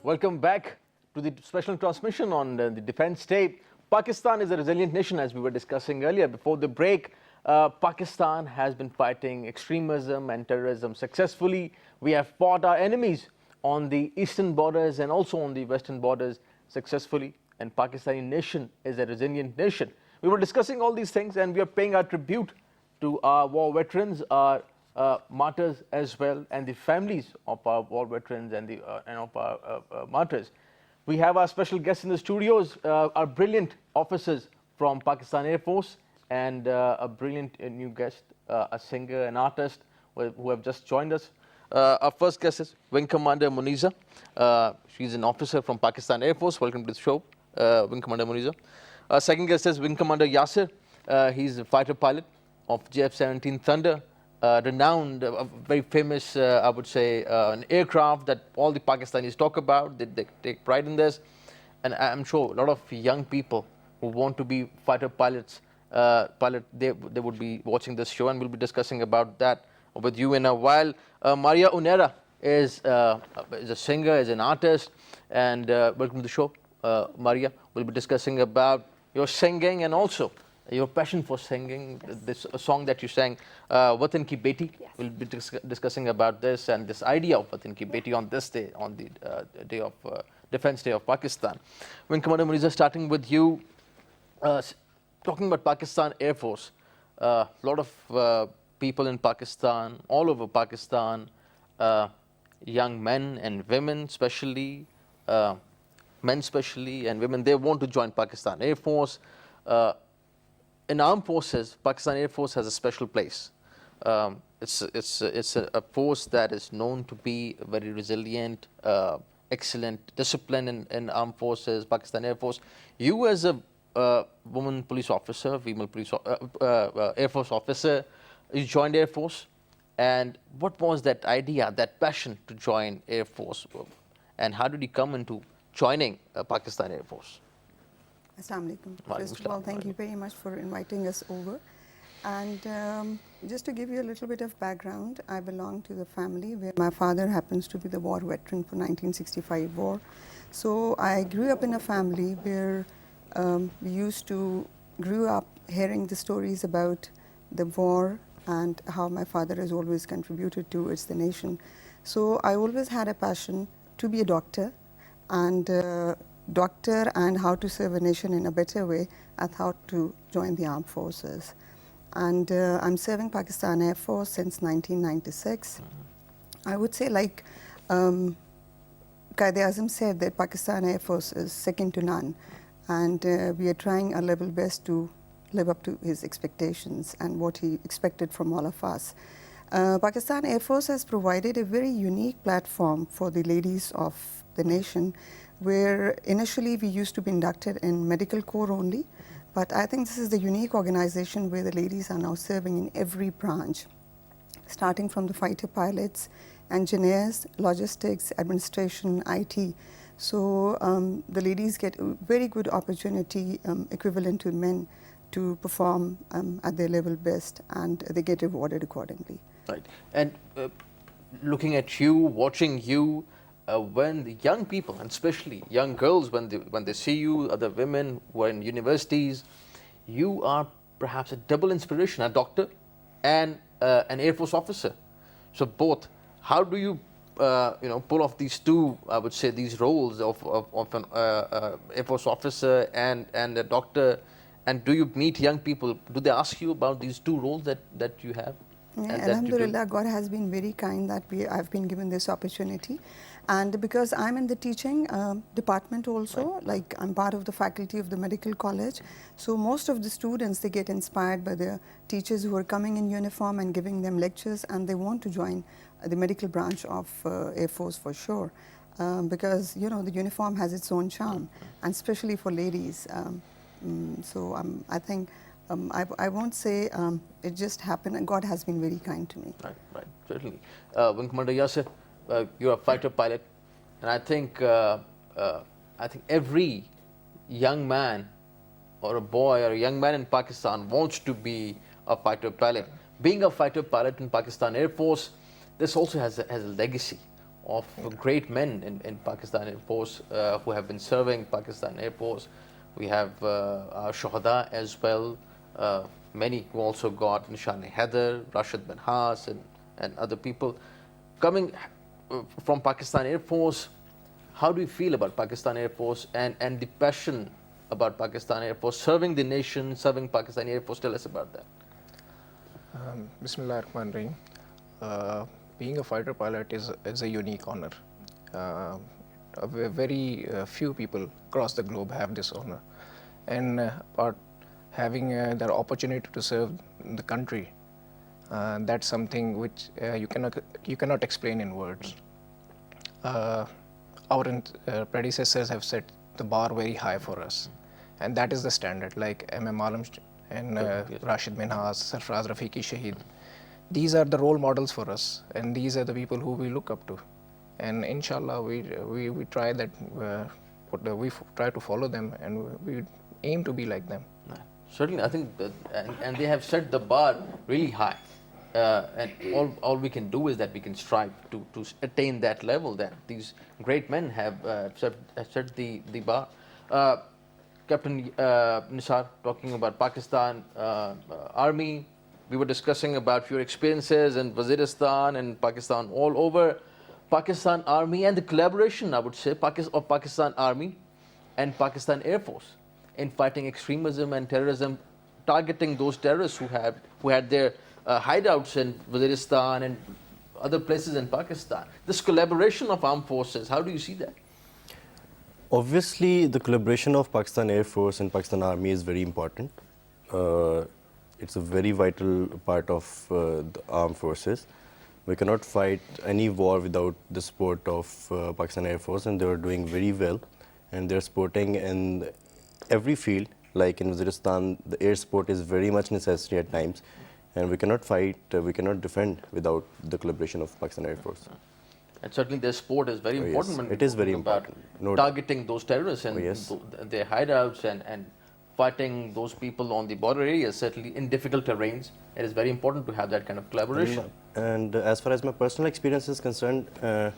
Welcome back to the special transmission on the Defence Day. Pakistan is a resilient nation, as we were discussing earlier. Before the break, Pakistan has been fighting extremism and terrorism successfully. We have fought our enemies on the eastern borders and also on the western borders successfully. And Pakistani nation is a resilient nation. We were discussing all these things, and we are paying our tribute to our war veterans, our martyrs as well, and the families of our war veterans and of our martyrs. We have our special guests in the studios, our brilliant officers from Pakistan Air Force, and a brilliant new guest, a singer, an artist who have just joined us. Our first guest is Wing Commander Muniza. She's an officer from Pakistan Air Force. Welcome to the show, Wing Commander Muniza. Our second guest is Wing Commander Yasir. He's a fighter pilot of JF-17 Thunder. Renowned, very famous, I would say, an aircraft that all the Pakistanis talk about. They take pride in this. And I'm sure a lot of young people who want to be fighter pilots, they would be watching this show, and we'll be discussing about that with you in a while. Maria Unera is a singer, is an artist, and welcome to the show, Maria. We'll be discussing about your singing and also your passion for singing, this song that you sang, Watan Ki Beti. Yes. We'll be discussing about this and this idea of Watan Ki Beti on this day, on the day of Defence Day of Pakistan. Wing Commander Muniza, starting with you, talking about Pakistan Air Force, a lot of people in Pakistan, all over Pakistan, young men and women especially, men especially and women, they want to join Pakistan Air Force. In armed forces, Pakistan Air Force has a special place. It's a force that is known to be very resilient, excellent discipline in armed forces, Pakistan Air Force. You as a woman police officer, female police Air Force officer, you joined Air Force. And what was that idea, that passion to join Air Force? And how did you come into joining Pakistan Air Force? Assalamu alaikum. First of all, thank you very much for inviting us over. And just to give you a little bit of background, I belong to the family where my father happens to be the war veteran for 1965 war. So I grew up in a family where we grew up hearing the stories about the war and how my father has always contributed towards the nation. So I always had a passion to be a doctor, and how to serve a nation in a better way. I thought to join the armed forces. And I'm serving Pakistan Air Force since 1996. I would say, like Quaid-e-Azam said, that Pakistan Air Force is second to none. And we are trying our level best to live up to his expectations and what he expected from all of us. Pakistan Air Force has provided a very unique platform for the ladies of the nation, where initially we used to be inducted in medical corps only, but I think this is the unique organization where the ladies are now serving in every branch, starting from the fighter pilots, engineers, logistics, administration, IT. So the ladies get a very good opportunity, equivalent to men, to perform at their level best, and they get rewarded accordingly. Right. And looking at you, watching you, when the young people, and especially young girls, when they see you, other women who are in universities, you are perhaps a double inspiration, a doctor and an Air Force officer. So both, how do you pull off these two, I would say, these roles of an Air Force officer and a doctor? And do you meet young people? Do they ask you about these two roles that you have? Yeah, Alhamdulillah, God has been very kind that I've been given this opportunity. And because I'm in the teaching department also, right. Like I'm part of the faculty of the medical college. So most of the students, they get inspired by the teachers who are coming in uniform and giving them lectures, and they want to join the medical branch of Air Force for sure. Because, the uniform has its own charm, and especially for ladies. I think I won't say it just happened, and God has been very kind to me. Right, certainly. Wing Commander Yasir, you're a fighter pilot, and I think every young man or a boy or a young man in Pakistan wants to be a fighter pilot. Being a fighter pilot in Pakistan Air Force, this also has a legacy of great men in Pakistan Air Force who have been serving Pakistan Air Force. We have our Shuhada as well, many who also got Nishan-e Haider, Rashid bin Haas, and other people. Coming from Pakistan Air Force, how do you feel about Pakistan Air Force and the passion about Pakistan Air Force, serving the nation, serving Pakistan Air Force? Tell us about that. Bismillah ar-Rahman Rahim. Being a fighter pilot is a unique honor. Very few people across the globe have this honor. And about having the opportunity to serve the country, that's something which you cannot explain in words. Our predecessors have set the bar very high for us, and that is the standard. Like M.M. Alam and Rashid bin Haas, Sarfraz Rafiqi Shaheed. These are the role models for us, and these are the people who we look up to. And inshallah, we try that. We try to follow them, and we aim to be like them. Certainly, I think that, and they have set the bar really high. And all we can do is that we can strive to attain that level that these great men have set the bar. Captain Nisar, talking about Pakistan Army, we were discussing about your experiences in Waziristan and Pakistan all over. Pakistan Army and the collaboration, I would say, of Pakistan Army and Pakistan Air Force in fighting extremism and terrorism, targeting those terrorists who had their hideouts in Waziristan and other places in Pakistan. This collaboration of armed forces, how do you see that? Obviously, the collaboration of Pakistan Air Force and Pakistan Army is very important. It's a very vital part of the armed forces. We cannot fight any war without the support of Pakistan Air Force, and they are doing very well. And they're supporting in every field. Like in Waziristan, the air support is very much necessary at times. And we cannot fight, we cannot defend without the collaboration of Pakistan Air Force. And certainly their support is very important. Yes, when it is very important. Targeting those terrorists and their hideouts and fighting those people on the border areas, certainly in difficult terrains. It is very important to have that kind of collaboration. And as far as my personal experience is concerned, the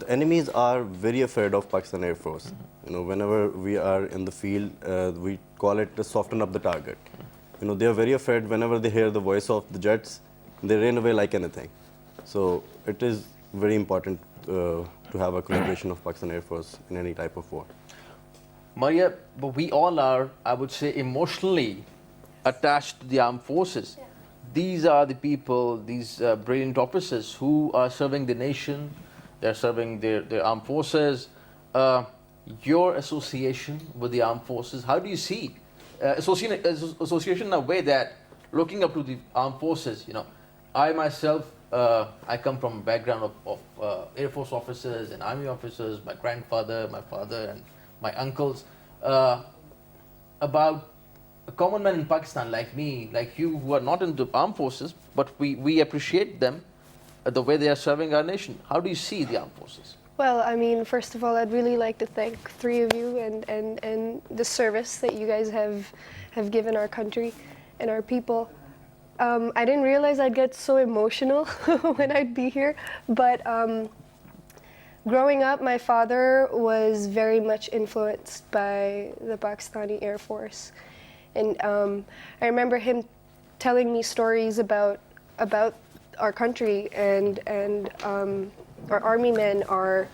enemies are very afraid of Pakistan Air Force. You know, whenever we are in the field, we call it to soften up the target. You know, they are very afraid whenever they hear the voice of the jets, they run away like anything. So it is very important to have a collaboration of Pakistan Air Force in any type of war. Maria, but we all are, I would say, emotionally attached to the armed forces. Yeah. These are the people, these brilliant officers who are serving the nation, they're serving their armed forces. Your association with the armed forces, how do you see association in a way that looking up to the armed forces? You know, I myself, I come from a background of Air Force officers and Army officers, my grandfather, my father, and my uncles. About a common man in Pakistan like me, like you, who are not in the armed forces, but we appreciate them, the way they are serving our nation. How do you see the armed forces? Well, I mean, first of all, I'd really like to thank three of you and the service that you guys have given our country and our people. I didn't realize I'd get so emotional when I'd be here, but growing up, my father was very much influenced by the Pakistani Air Force. And I remember him telling me stories about our country and our army men, our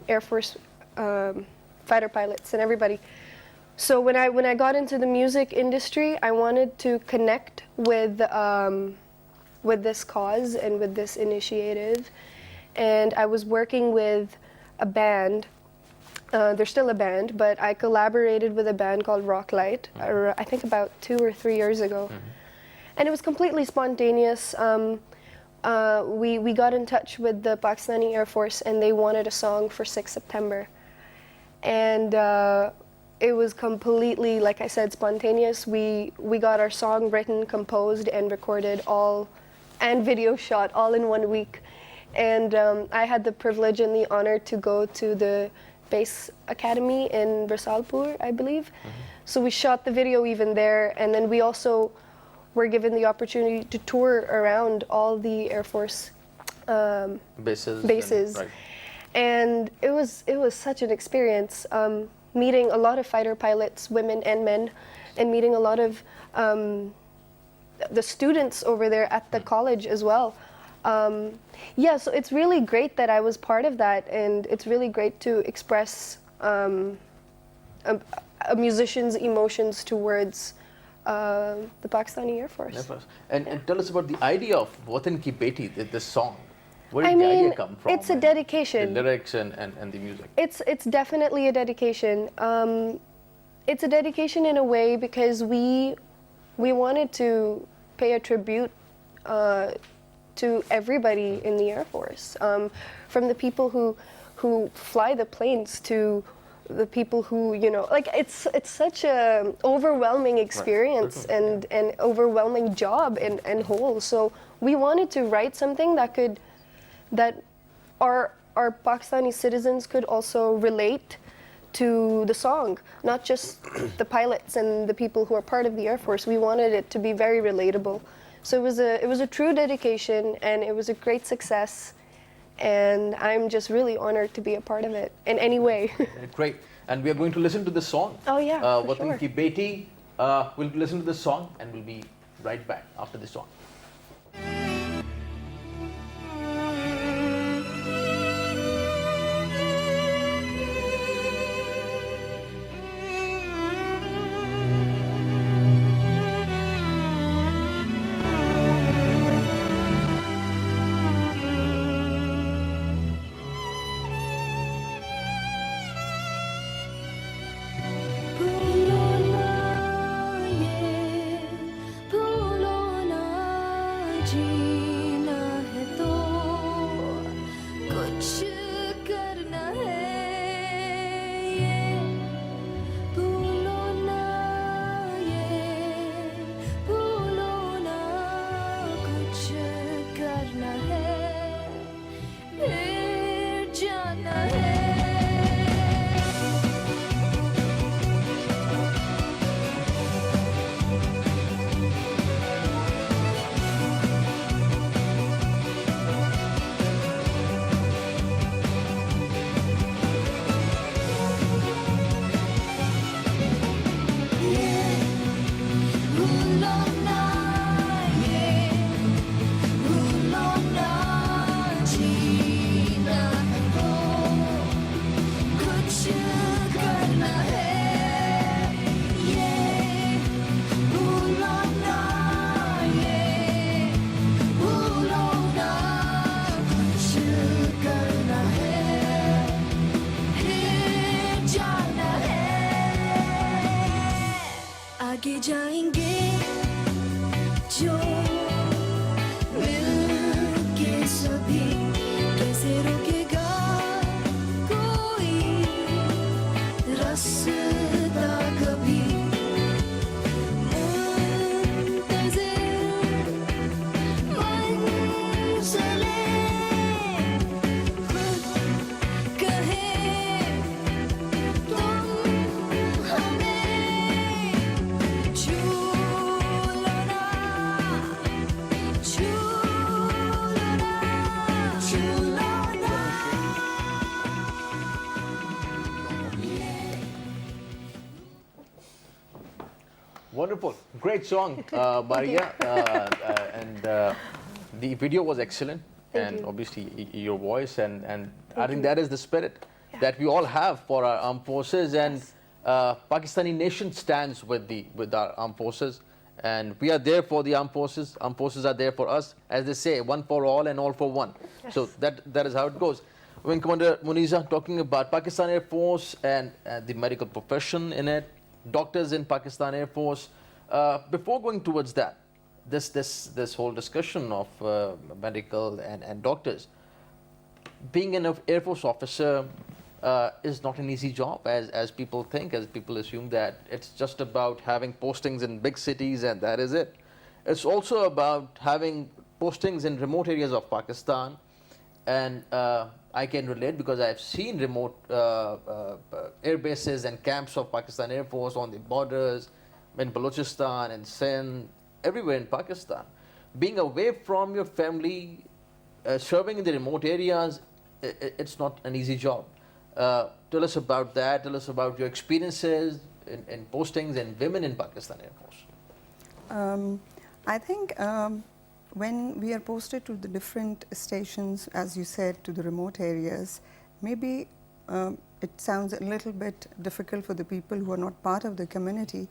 Air Force fighter pilots, and everybody. So when I got into the music industry, I wanted to connect with this cause and with this initiative. And I was working with a band. They're still a band, but I collaborated with a band called Rocklight, I think about 2 or 3 years ago. And it was completely spontaneous. We got in touch with the Pakistani Air Force, and they wanted a song for 6 September. And it was completely, like I said, spontaneous. We got our song written, composed, and recorded all, and video shot all in 1 week. And I had the privilege and the honor to go to the base academy in Rasalpur, I believe. So we shot the video even there, and then we also were given the opportunity to tour around all the Air Force bases. Right. and it was such an experience, meeting a lot of fighter pilots, women and men, and meeting a lot of the students over there at the college as well. Yeah, so it's really great that I was part of that, and it's really great to express a musician's emotions towards the Pakistani Air Force. And tell us about the idea of Watan Ki Beti, this song. Where did I the mean, idea come from? it's a and dedication. The lyrics and the music. It's definitely a dedication. It's a dedication in a way because we wanted to pay a tribute to everybody in the Air Force, from the people who fly the planes to the people who, you know, like it's such a overwhelming experience and an overwhelming job and whole. So we wanted to write something that our Pakistani citizens could also relate to the song, not just the pilots and the people who are part of the Air Force. We wanted it to be very relatable. So it was a true dedication, and it was a great success, and I'm just really honored to be a part of it in any way. Great. And we are going to listen to the song. Oh yeah, for Watan sure. Ki Beti. We'll listen to the song and we'll be right back after the song. आगे जाएंगे जो मिलके सभी कैसे रुकेगा कोई रास्ता कभी मुंतज़िर मंज़िलें खुद कहे तुम हमें छू लो ना छू लो ना छू लो ना Wonderful. Great song, Maria. And the video was excellent. Thank and you. obviously your voice and I think that is the spirit that we all have for our armed forces, and Pakistani nation stands with our armed forces, and we are there for the armed forces. Armed forces are there for us, as they say, one for all and all for one. So that is how it goes. Wing Commander Muniza, talking about Pakistan Air Force and the medical profession in it, doctors in Pakistan Air Force. Before going towards that, this whole discussion of medical and doctors, being an Air Force officer is not an easy job, as people think, as people assume that it's just about having postings in big cities and that is it. It's also about having postings in remote areas of Pakistan, and I can relate because I've seen remote air bases and camps of Pakistan Air Force on the borders, in Balochistan and Sindh, everywhere in Pakistan. Being away from your family, serving in the remote areas it's not an easy job. Tell us about that. Tell us about your experiences in postings and women in Pakistan Air Force. I think when we are posted to the different stations, as you said, to the remote areas, maybe it sounds a little bit difficult for the people who are not part of the community,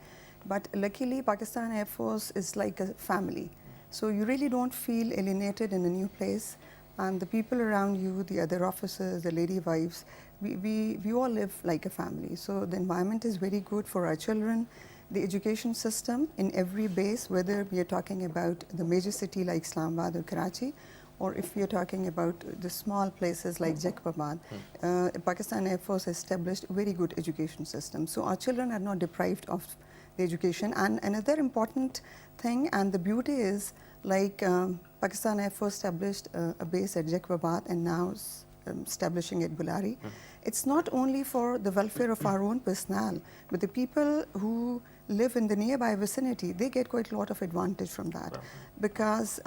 but luckily Pakistan Air Force is like a family. So you really don't feel alienated in a new place, and the people around you, the other officers, the lady wives, we all live like a family. So the environment is very good for our children. The education system in every base, whether we are talking about the major city like Islamabad or Karachi, or if we are talking about the small places like Jacobabad, Pakistan Air Force has established a very good education system. So our children are not deprived of the education. And another important thing, and the beauty is, like Pakistan Air Force established a base at Jacobabad and now establishing at Bulari. It's not only for the welfare of our own personnel, but the people who live in the nearby vicinity, they get quite a lot of advantage from that, because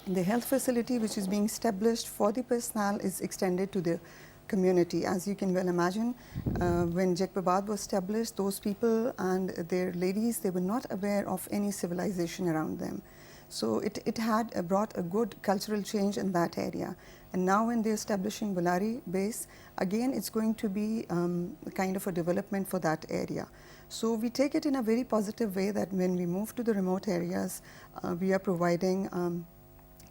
the health facility which is being established for the personnel is extended to the community. As you can well imagine, when Jacobabad was established, those people and their ladies, they were not aware of any civilization around them. So it had brought a good cultural change in that area. And now when they're establishing Bulari base, again it's going to be kind of a development for that area. So we take it in a very positive way that when we move to the remote areas, we are providing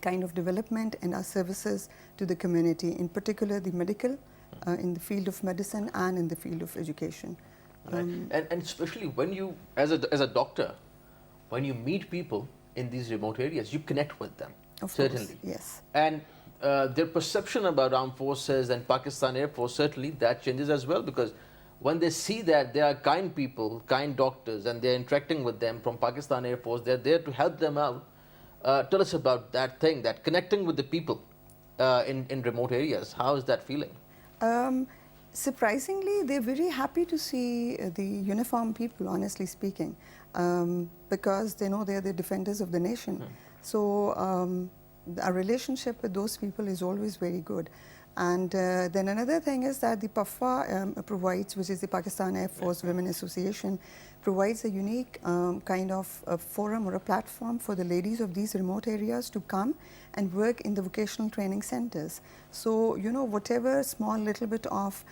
kind of development and our services to the community, in particular the medical, in the field of medicine and in the field of education. Right. And especially when you, as a doctor, when you meet people in these remote areas, you connect with them. Of certainly. course, yes. And their perception about armed forces and Pakistan Air Force, certainly that changes as well, because when they see that they are kind people, kind doctors, and they're interacting with them from Pakistan Air Force, they're there to help them out. Tell us about that thing, that connecting with the people in remote areas. How is that feeling? Surprisingly, they're very happy to see the uniformed people, honestly speaking, because they know they're the defenders of the nation. So our relationship with those people is always very good. And then another thing is that the PAFA provides, which is the Pakistan Air Force Women Association, provides a unique kind of a forum or a platform for the ladies of these remote areas to come and work in the vocational training centers. So, you know, whatever small little bit of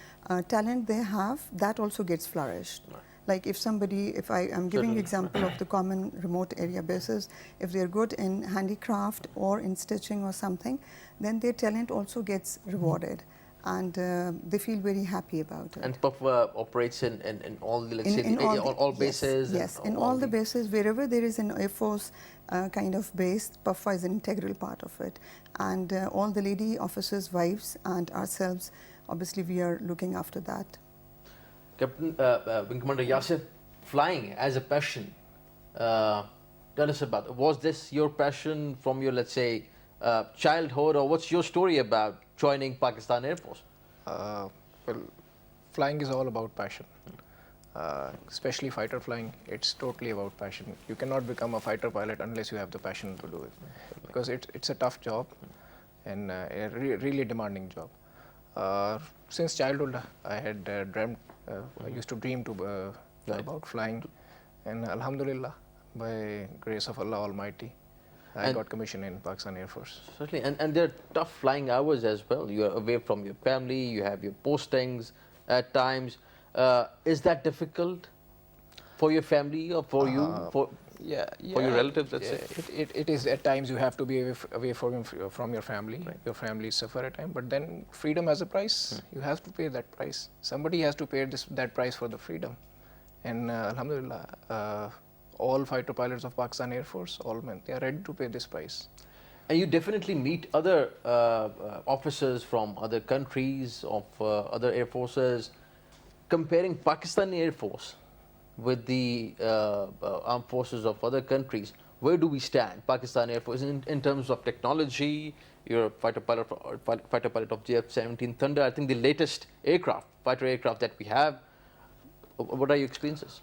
talent they have, that also gets flourished. Right. Like if somebody, if I'm giving you example of the common remote area bases, if they're good in handicraft or in stitching or something, then their talent also gets rewarded, and they feel very happy about it. And PAFA operates in all the, let's say, all bases? Yes, in all the bases, wherever there is an Air Force kind of base, PAFA is an integral part of it. And all the lady officers' wives and ourselves, obviously we are looking after that. Captain Wing Commander Yasir, flying as a passion, tell us about it. Was this your passion from your, let's say, childhood, or what's your story about joining Pakistan Air Force? Well, flying is all about passion. Especially fighter flying, it's totally about passion. You cannot become a fighter pilot unless you have the passion to do it, because it's a tough job and a really demanding job. Since childhood, I had dreamt, I used to dream about flying, and Alhamdulillah, by grace of Allah Almighty, I got commissioned in Pakistan Air Force. Certainly, and there are tough flying hours as well. You are away from your family, you have your postings at times. Is that difficult for your family or for you, for your relatives, let's say? It is at times. You have to be away from your family. Right. Your family suffer at times, but then freedom has a price. You have to pay that price. Somebody has to pay that price for the freedom. And Alhamdulillah, all fighter pilots of Pakistan Air Force, all men, they are ready to pay this price. And you definitely meet other officers from other countries, of other air forces. Comparing Pakistani Air Force with the armed forces of other countries, where do we stand, Pakistan Air Force, in terms of technology? You're a fighter pilot of JF-17 Thunder. I think the latest fighter aircraft that we have, What are your experiences?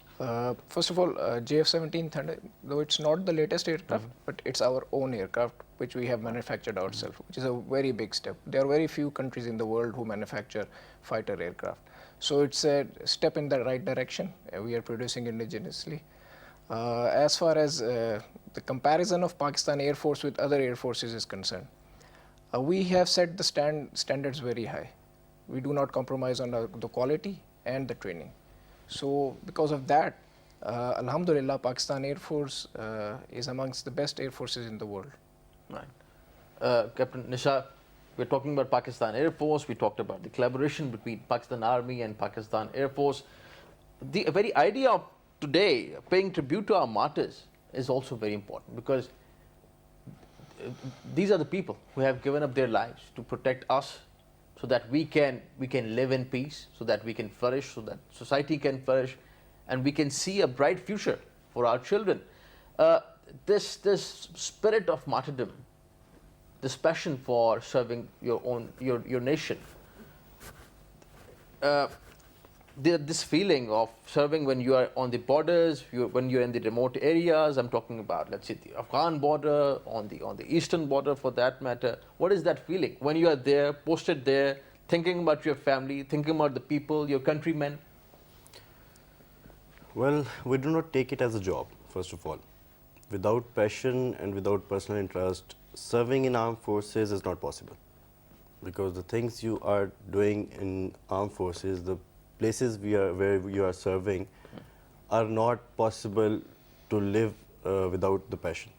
First of all, JF-17 Thunder, though it's not the latest aircraft, but it's our own aircraft, which we have manufactured ourselves, which is a very big step. There are very few countries in the world who manufacture fighter aircraft. So it's a step in the right direction. We are producing indigenously. As far as the comparison of Pakistan Air Force with other air forces is concerned, we have set the standards very high. We do not compromise on the quality and the training. So because of that, Alhamdulillah, Pakistan Air Force is amongst the best air forces in the world. Right. Captain Nisha, we're talking about Pakistan Air Force. We talked about the collaboration between Pakistan Army and Pakistan Air Force. The very idea of today paying tribute to our martyrs is also very important, because these are the people who have given up their lives to protect us, so that we can live in peace, so that we can flourish, so that society can flourish, and we can see a bright future for our children. This spirit of martyrdom, this passion for serving your nation, this feeling of serving when you are on the borders, when you're in the remote areas. I'm talking about, let's say, the Afghan border, on the eastern border for that matter. What is that feeling when you are there, posted there, thinking about your family, thinking about the people, your countrymen? Well, we do not take it as a job, first of all. Without passion and without personal interest, serving in armed forces is not possible. Because the things you are doing in armed forces, the places where you are serving, are not possible to live without the passion.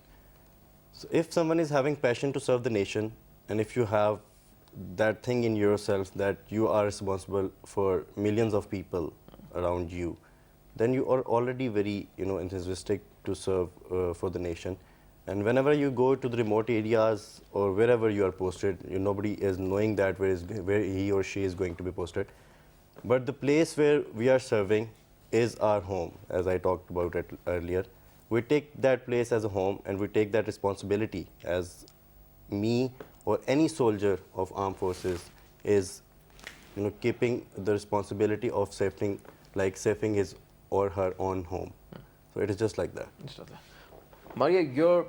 So if someone is having passion to serve the nation, and if you have that thing in yourself that you are responsible for millions of people around you, then you are already very enthusiastic to serve for the nation. And whenever you go to the remote areas or wherever you are posted, nobody is knowing that where he or she is going to be posted. But the place where we are serving is our home, as I talked about it earlier. We take that place as a home, and we take that responsibility as me or any soldier of armed forces is keeping the responsibility of saving his or her own home. So it is just like that. Maria, your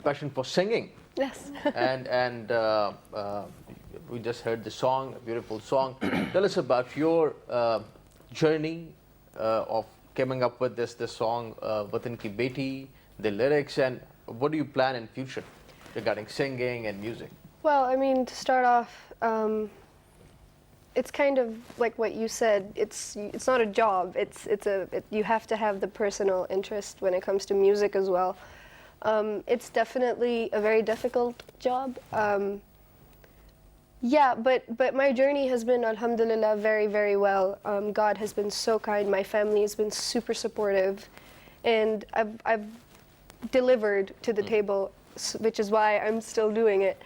passion for singing. Yes. and we just heard the song, a beautiful song. Tell us about your journey of coming up with this song, Watan Ki Beti, the lyrics, and what do you plan in future regarding singing and music? Well, I mean, to start off, it's kind of like what you said. It's not a job. You have to have the personal interest when it comes to music as well. It's definitely a very difficult job. Yeah, but my journey has been, alhamdulillah, very, very well. God has been so kind. My family has been super supportive, and I've delivered to the table, which is why I'm still doing it.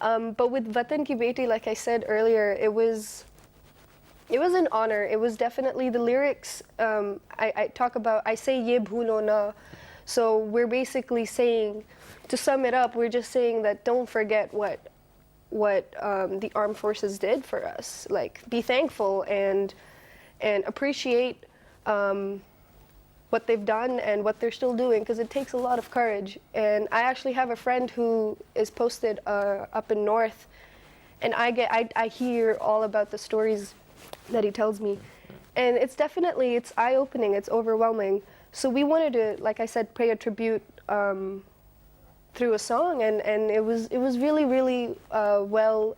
But with Watan Ki Beti, like I said earlier, it was an honor. It was definitely the lyrics. I say ye bhulo na. So we're basically saying, to sum it up, we're just saying that don't forget what the armed forces did for us. Like, be thankful and appreciate what they've done and what they're still doing, because it takes a lot of courage. And I actually have a friend who is posted up in North, and I hear all about the stories that he tells me, and it's eye-opening, it's overwhelming. So we wanted to, like I said, pay a tribute through a song, and it was really, really well,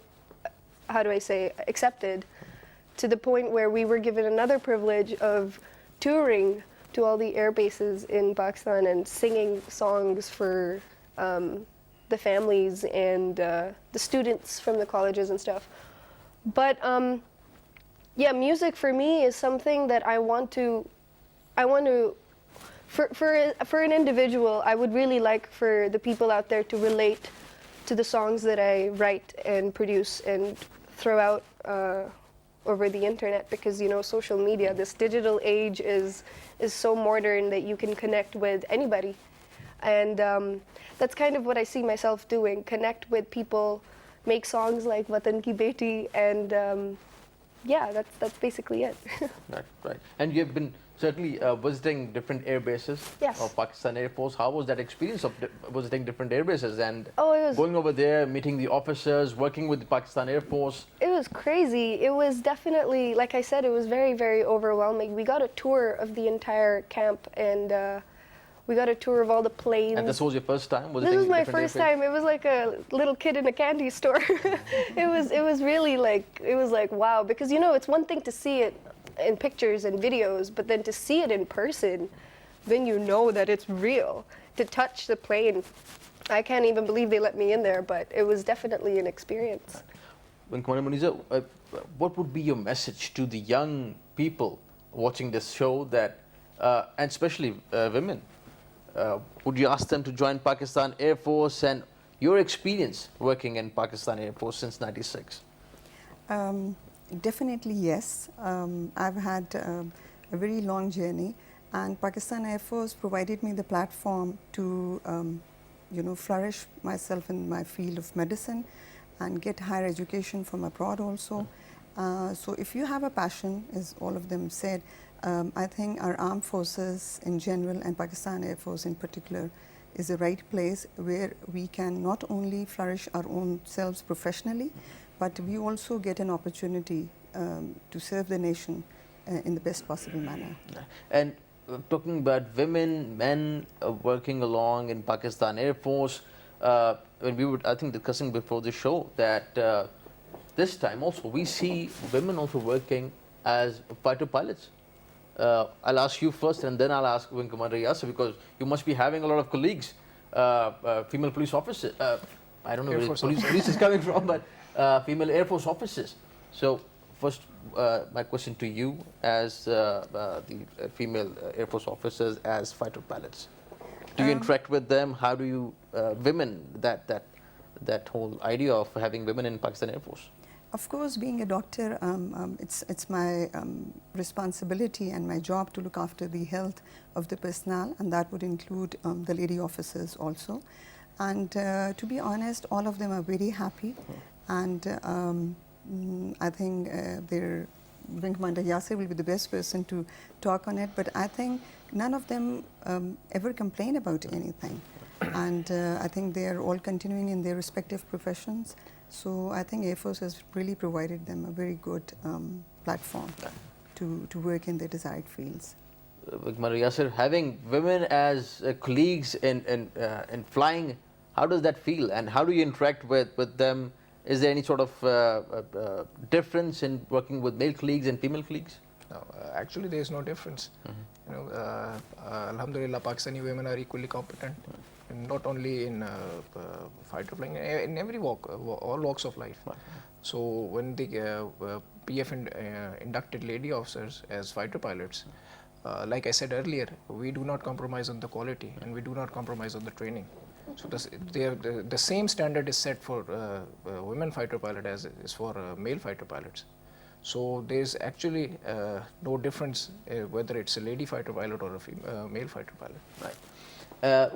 how do I say, accepted, to the point where we were given another privilege of touring to all the air bases in Pakistan and singing songs for the families and the students from the colleges and stuff. But yeah, music for me is something that I want to, for an individual, I would really like for the people out there to relate to the songs that I write and produce and throw out over the internet, because social media, this digital age is so modern that you can connect with anybody, and that's kind of what I see myself doing: connect with people, make songs like Watan Ki Beti, and yeah, that's basically it. Right, right. And you have been certainly visiting different air bases Yes. of Pakistan Air Force. How was that experience of visiting different air bases and Oh, it was- going over there, meeting the officers, working with the Pakistan Air Force? It was crazy. It was definitely, like I said, it was very, very overwhelming. We got a tour of the entire camp, and we got a tour of all the planes. And this was your first time This visiting was my different air first bases? time. It was like a little kid in a candy store. It was really like, it was like, wow, because it's one thing to see it in pictures and videos, but then to see it in person, then you know that it's real. To touch the plane, I can't even believe they let me in there, but it was definitely an experience. When Commander Muniza, what would be your message to the young people watching this show that, and especially women? Would you ask them to join Pakistan Air Force and your experience working in Pakistan Air Force since '96? Definitely yes. I've had a very long journey, and Pakistan Air Force provided me the platform to, flourish myself in my field of medicine and get higher education from abroad also. So if you have a passion, as all of them said, I think our armed forces in general and Pakistan Air Force in particular is the right place where we can not only flourish our own selves professionally, but we also get an opportunity to serve the nation in the best possible manner. And talking about women, men working along in Pakistan Air Force, when we were, I think, discussing before the show that this time also we see women also working as fighter pilots. I'll ask you first, and then I'll ask Wing Commander Yasser, because you must be having a lot of colleagues, female police officers. I don't know Air where Force police is coming from, but female Air Force officers. So first, my question to you, as the female Air Force officers, as fighter pilots, do you interact with them? How do you women that whole idea of having women in Pakistan Air Force? Of course, being a doctor, it's my responsibility and my job to look after the health of the personnel, and that would include the lady officers also. And to be honest, all of them are very happy, and I think Wing Commander Yasser will be the best person to talk on it, but I think none of them ever complain about anything. And I think they are all continuing in their respective professions. So I think Air Force has really provided them a very good platform to work in their desired fields. Commander Yasser, having women as colleagues in flying, how does that feel, and how do you interact with them? Is there any sort of difference in working with male colleagues and female colleagues? No, actually there is no difference. Alhamdulillah, Pakistani women are equally competent, and not only in fighter flying, in every all walks of life. So when the PF inducted lady officers as fighter pilots, like I said earlier, we do not compromise on the quality, and we do not compromise on the training. So the same standard is set for women fighter pilot as is for male fighter pilots. So there's actually no difference whether it's a lady fighter pilot or a male fighter pilot. Right.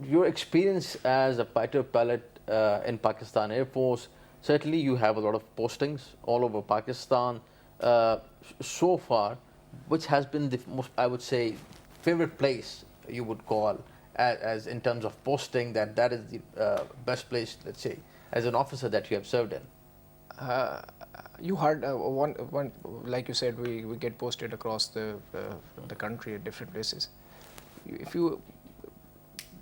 Your experience as a fighter pilot in Pakistan Air Force, certainly you have a lot of postings all over Pakistan. So far, which has been the most, I would say, favorite place you would call as in terms of posting, that is the best place, let's say, as an officer that you have served in? You heard one like you said, we get posted across the country at different places. If you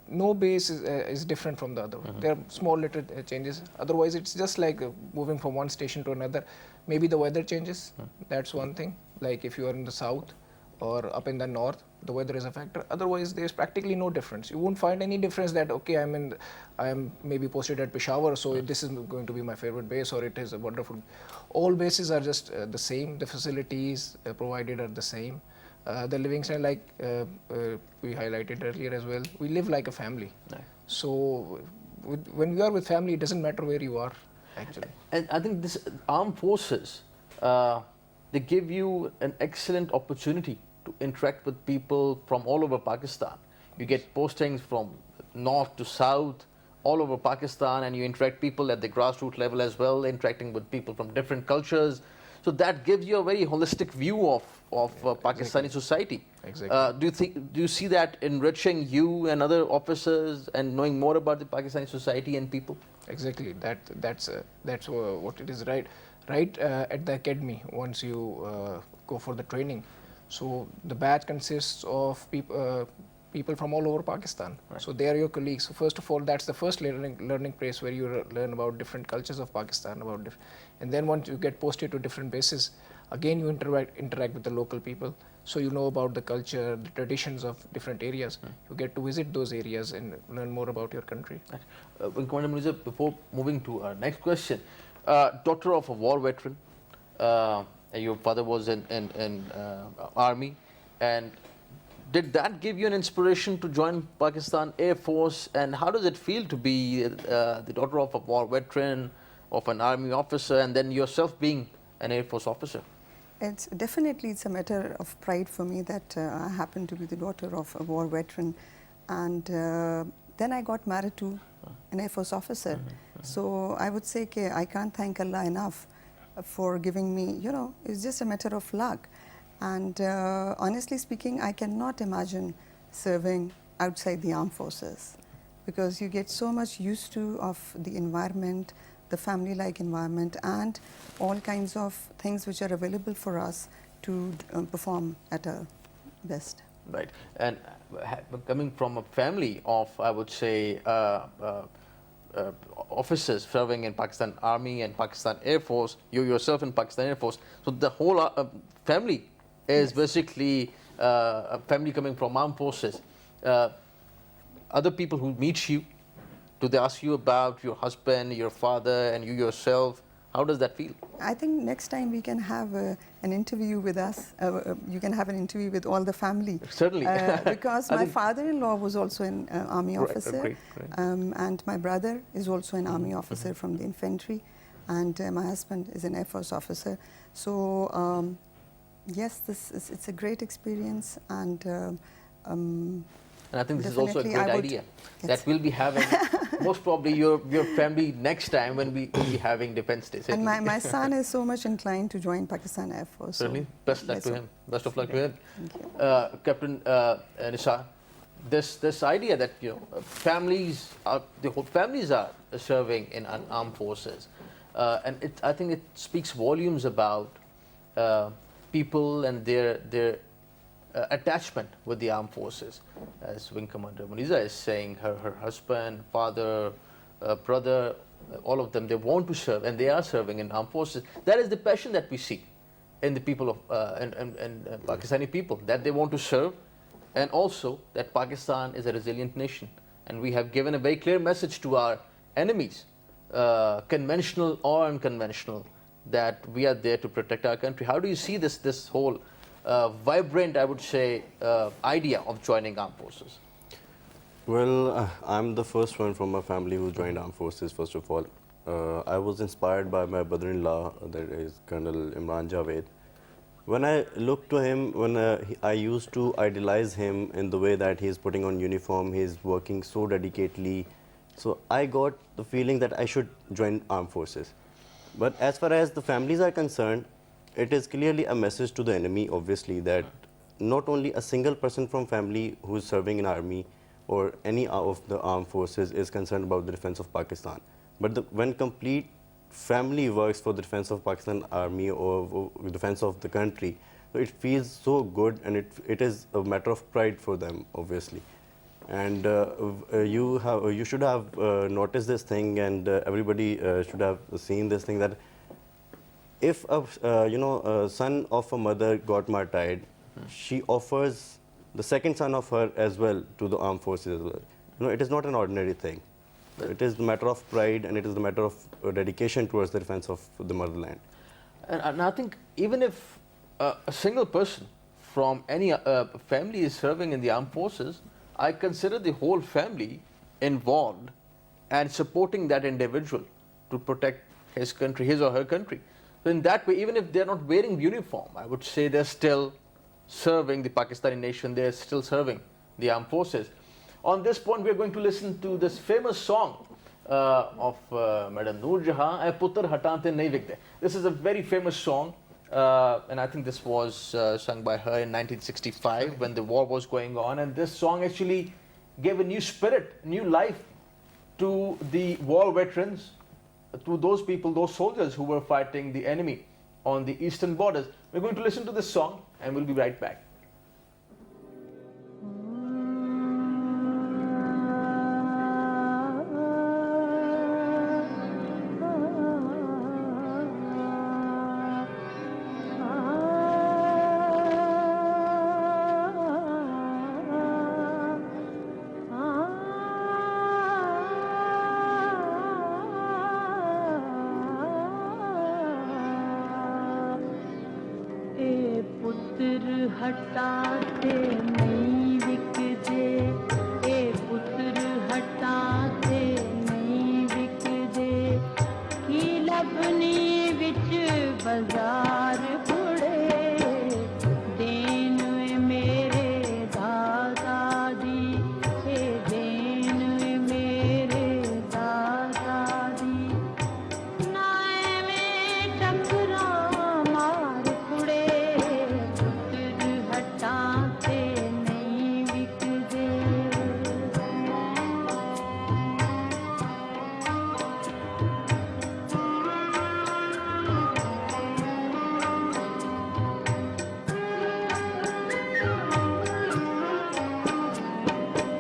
no base is different from the other. There are small little changes. Otherwise, it's just like moving from one station to another. Maybe the weather changes. That's one thing. Like if you are in the south or up in the north, the weather is a factor. Otherwise, there's practically no difference. You won't find any difference that okay, I am maybe posted at Peshawar, so this is going to be my favorite base, or it is a wonderful. All bases are just the same. The facilities provided are the same. The living style, like we highlighted earlier as well, we live like a family. Right. So when we are with family, it doesn't matter where you are, actually. And I think this armed forces, they give you an excellent opportunity to interact with people from all over Pakistan. You get postings from north to south, all over Pakistan, and you interact people at the grassroots level as well, interacting with people from different cultures. So that gives you a very holistic view of Pakistani society. Exactly. Do you see that enriching you and other officers and knowing more about the Pakistani society and people? Exactly. That's what it is. Right at the academy. Once you go for the training, so the batch consists of people from all over Pakistan. So they are your colleagues. So first of all, that's the first learning place where you learn about different cultures of Pakistan, and then once you get posted to different bases, again you interact with the local people. So you know about the culture, the traditions of different areas. You get to visit those areas and learn more about your country. Commander Munizar, before moving to our next question, daughter of a war veteran, your father was in army, and did that give you an inspiration to join Pakistan Air Force? And how does it feel to be the daughter of a war veteran, of an army officer, and then yourself being an Air Force officer? It's a matter of pride for me that I happen to be the daughter of a war veteran, and then I got married to an Air Force officer. So I would say I can't thank Allah enough for giving me, it's just a matter of luck. And honestly speaking, I cannot imagine serving outside the armed forces, because you get so much used to of the environment, the family-like environment, and all kinds of things which are available for us to perform at our best. Right. And coming from a family of, I would say, officers serving in Pakistan Army and Pakistan Air Force, you yourself in Pakistan Air Force, so the whole family is basically a family coming from armed forces. Other people who meet you, do they ask you about your husband, your father, and you yourself? How does that feel? I think next time we can have an interview with us. You can have an interview with all the family. Certainly. Because my father-in-law was also an army officer. Great. And my brother is also an army officer from the infantry. And my husband is an Air Force officer. So, yes, it's a great experience. And I think this is also a definitely great I would- idea yes. that we'll be having most probably your family next time when we will be having Defence Day. And certainly. my son is so much inclined to join Pakistan Air Force. so Certainly. Best luck let's to hope. him. Best of luck to him. Thank you. Captain Nisar, this idea that the whole families are serving in armed forces, and I think it speaks volumes about people and their attachment with the armed forces. As Wing Commander Munizar is saying, her husband, father, brother, all of them, they want to serve, and they are serving in armed forces. That is the passion that we see in the people of and Pakistani people, that they want to serve, and also that Pakistan is a resilient nation, and we have given a very clear message to our enemies, conventional or unconventional, that we are there to protect our country. How do you see this whole vibrant, I would say, idea of joining armed forces? Well, I'm the first one from my family who joined armed forces, first of all. I was inspired by my brother-in-law, that is Colonel Imran Javed. When I looked to him, I used to idolize him in the way that he's putting on uniform, he's working so dedicatedly. So I got the feeling that I should join armed forces. But as far as the families are concerned, it is clearly a message to the enemy, obviously, that not only a single person from family who is serving in army or any of the armed forces is concerned about the defense of Pakistan, but when complete family works for the defense of Pakistan army or defense of the country, so it feels so good, and it is a matter of pride for them, obviously. And you should have noticed this thing, and everybody should have seen this thing, that if a son of a mother got martyred, she offers the second son of her as well to the armed forces as well. It is not an ordinary thing. It is a matter of pride, and it is a matter of dedication towards the defense of the motherland. And I think even if a single person from any family is serving in the armed forces, I consider the whole family involved and supporting that individual to protect his country, his or her country. So in that way, even if they're not wearing uniform, I would say they're still serving the Pakistani nation, they're still serving the armed forces. On this point, we're going to listen to this famous song of Madam Noor Jahan, "Ae Puttar Hatante Nahi Vikte." This is a very famous song, and I think this was sung by her in 1965 when the war was going on. And this song actually gave a new spirit, new life to the war veterans, to those people, those soldiers who were fighting the enemy on the eastern borders. We're going to listen to this song and we'll be right back. ए पुत्र हटाते नहीं विकदे ए पुत्र हटाते नहीं विकदे की लबनी विच बाजार कुड़े then वे मेरे दादा दी ए देन वे मेरे दादा दी नाए में टकरा मार कुड़े पुत्र हटाते नहीं विकदे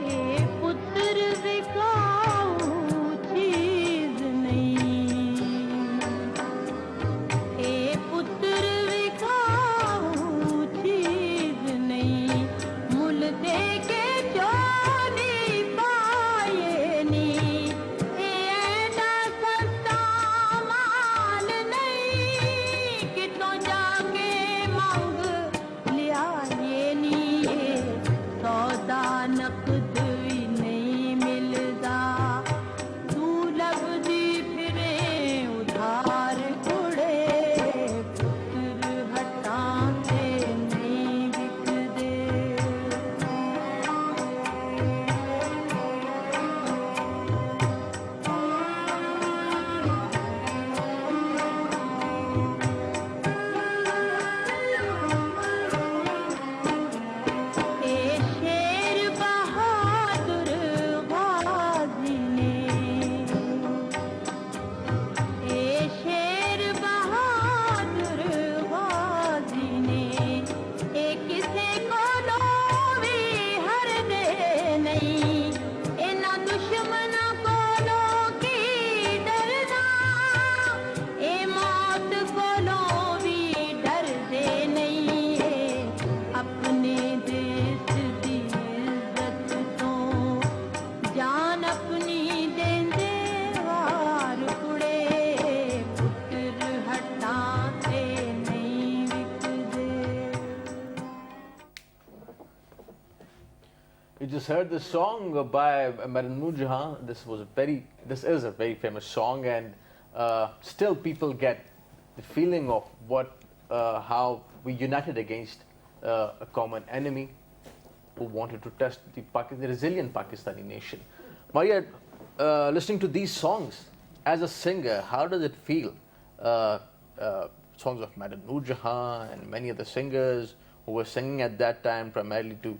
ए पुत्र विकाऊ चीज नहीं ए पुत्र विकाऊ चीज नहीं मुल दे के चोरी पाए नी एडा सस्ता माल नहीं कितों जाके मंग लिया ये नी सौदा नकद भी नहीं मिलदा तू लभदी फिरे उधार कुड़े पुत्र हटाते नहीं विकदे ए शेर बहादुर गाजी ने ए शेर बहादुर गाजी ने ए किसे को भी हर दे नहीं इना दुश्मन को की डरना ए मौत को भी डर दे नहीं अपने देश दी इज्जत तो जान अपनी देंदे वार कुड़े पुत्र हटाते नहीं विकदे You just heard the song by Madam Noor Jahan. This is a very famous song, and still people get the feeling of how we united against a common enemy who wanted to test the resilient Pakistani nation. Maria, listening to these songs as a singer, how does it feel? Songs of Madam Noor Jahan and many other singers who were singing at that time primarily to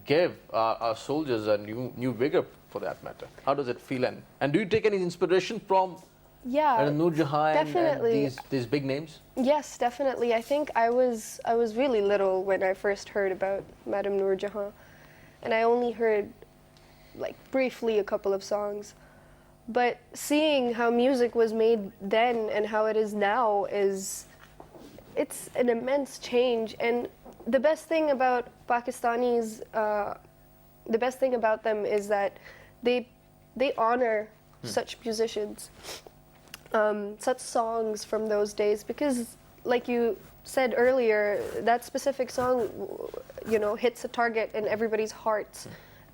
give our soldiers a new vigor, for that matter. How does it feel? And do you take any inspiration from Yeah, Madam Noor Jahan and definitely. these big names? Yes, definitely. I think I was really little when I first heard about Madam Noor Jahan, and I only heard like briefly a couple of songs. But seeing how music was made then and how it is now it's an immense change. And the best thing about Pakistanis, the best thing about them is that they honor such musicians. Such songs from those days, because like you said earlier, that specific song, hits a target in everybody's hearts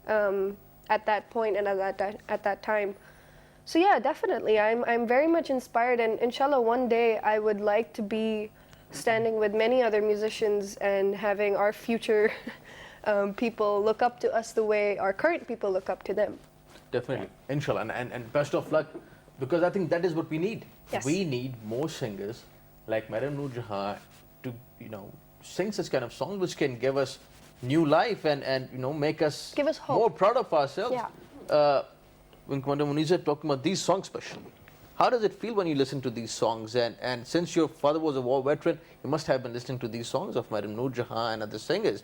at that point and at that time. So yeah, definitely, I'm very much inspired, and inshallah one day I would like to be standing with many other musicians and having our future people look up to us the way our current people look up to them. Definitely, inshallah, and best of luck, because I think that is what we need. Yes. We need more singers like Madam Noor Jahan to sing such kind of songs which can give us new life and make us Give us hope. more proud of ourselves. Yeah. When Commander Muniza talking about these songs especially, how does it feel when you listen to these songs? And since your father was a war veteran, you must have been listening to these songs of Madam Noor Jahan and other singers.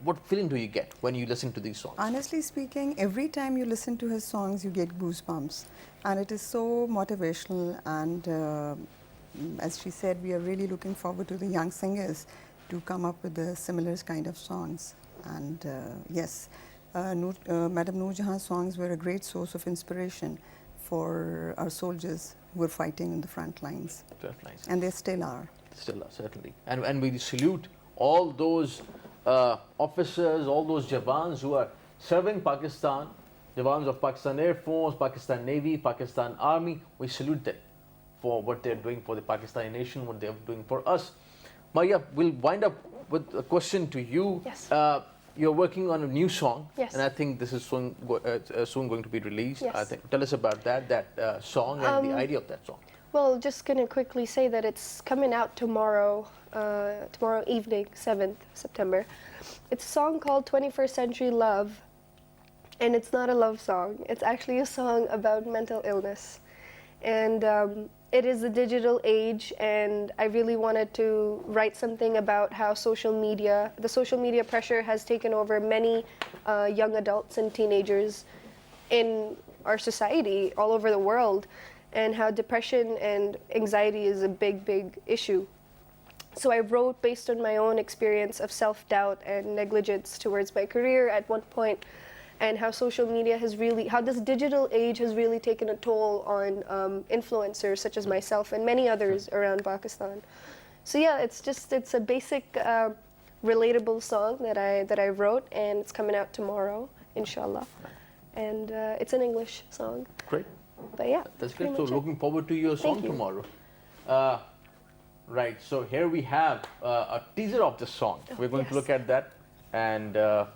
What feeling do you get when you listen to these songs? Honestly speaking, every time you listen to his songs, you get goosebumps. And it is so motivational. And as she said, we are really looking forward to the young singers to come up with the similar kind of songs. And yes, Madam Noor Jahan's songs were a great source of inspiration for our soldiers who were fighting in the front lines. Nice. And they still are. Still are, certainly. And we salute all those officers, all those Jawans who are serving Pakistan, Jawans of Pakistan Air Force, Pakistan Navy, Pakistan Army. We salute them for what they're doing for the Pakistani nation, what they're doing for us. Maria, we'll wind up with a question to you. Yes. You're working on a new song, Yes. and I think this is soon going to be released. Yes. I think. Tell us about that song and the idea of that song. Well, just gonna quickly say that it's coming out tomorrow, tomorrow evening, 7th September. It's a song called 21st Century Love, and it's not a love song. It's actually a song about mental illness. And it is the digital age, and I really wanted to write something about how the social media pressure has taken over many young adults and teenagers in our society all over the world, and how depression and anxiety is a big, big issue. So I wrote based on my own experience of self-doubt and negligence towards my career at one point, and how social media how this digital age has really taken a toll on influencers such as myself and many others around Pakistan. So yeah, it's a basic relatable song that I wrote, and it's coming out tomorrow, inshallah. And it's an English song. Great. But yeah, That's pretty great. So much it. looking forward to your song Thank you. tomorrow. Right. So here we have a teaser of the song. We're going to yes. look at that, and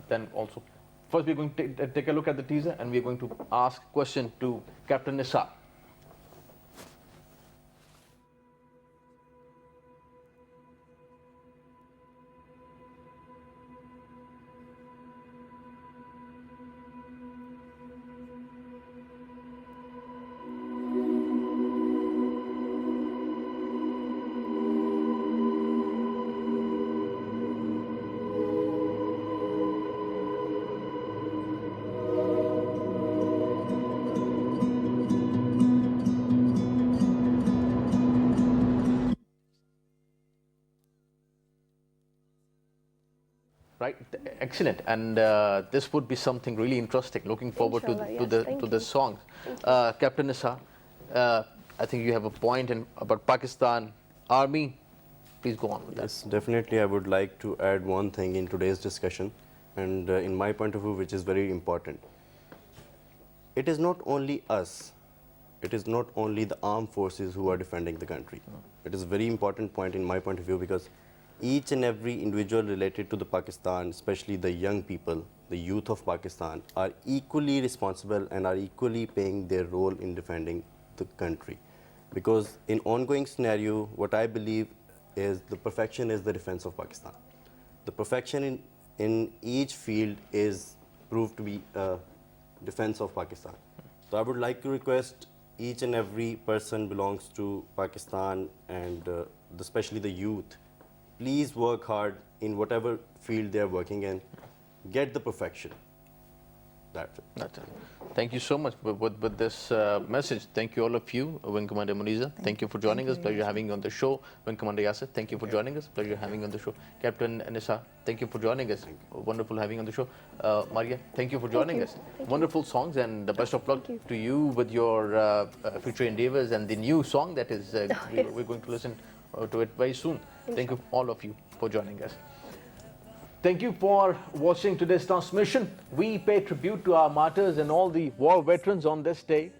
then also, first we're going to take a look at the teaser, and we're going to ask a question to Captain Nisar. Right, excellent, and this would be something really interesting. Looking forward Inshallah, to yes, the thank to you. the song. Captain Nisar, I think you have a point about Pakistan Army. Please go on with that. Yes, definitely. I would like to add one thing in today's discussion, and in my point of view, which is very important. It is not only us, it is not only the armed forces who are defending the country. It is a very important point in my point of view, because each and every individual related to the Pakistan, especially the young people, the youth of Pakistan, are equally responsible and are equally playing their role in defending the country. Because in ongoing scenario, what I believe is the perfection is the defense of Pakistan. The perfection in each field is proved to be defense of Pakistan. So I would like to request each and every person belongs to Pakistan, and especially the youth, please work hard in whatever field they are working in. Get the perfection. That's it. That's it. Thank you so much with this message. Thank you all of you. Wing Commander Muniza, thank you for joining us. Pleasure having you on the show. Wing Commander Yasir, thank you for joining us. Pleasure having you on the show. Captain Nisar, thank you for joining us. Wonderful having you on the show. Maria, thank you for joining us. Wonderful songs, and the best of luck to you with your future endeavors and the new song that is we're going to listen to it very soon. Thank you all of you for joining us. Thank you for watching today's transmission. We pay tribute to our martyrs and all the war veterans on this day.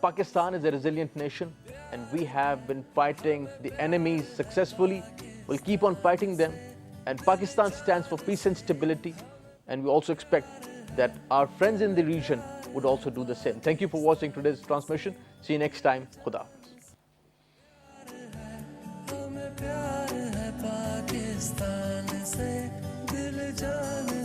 Pakistan is a resilient nation, and we have been fighting the enemies successfully. We'll keep on fighting them. And Pakistan stands for peace and stability. And we also expect that our friends in the region would also do the same. Thank you for watching today's transmission. See you next time. Khuda Hafiz. प्यार है पाकिस्तान से दिल जान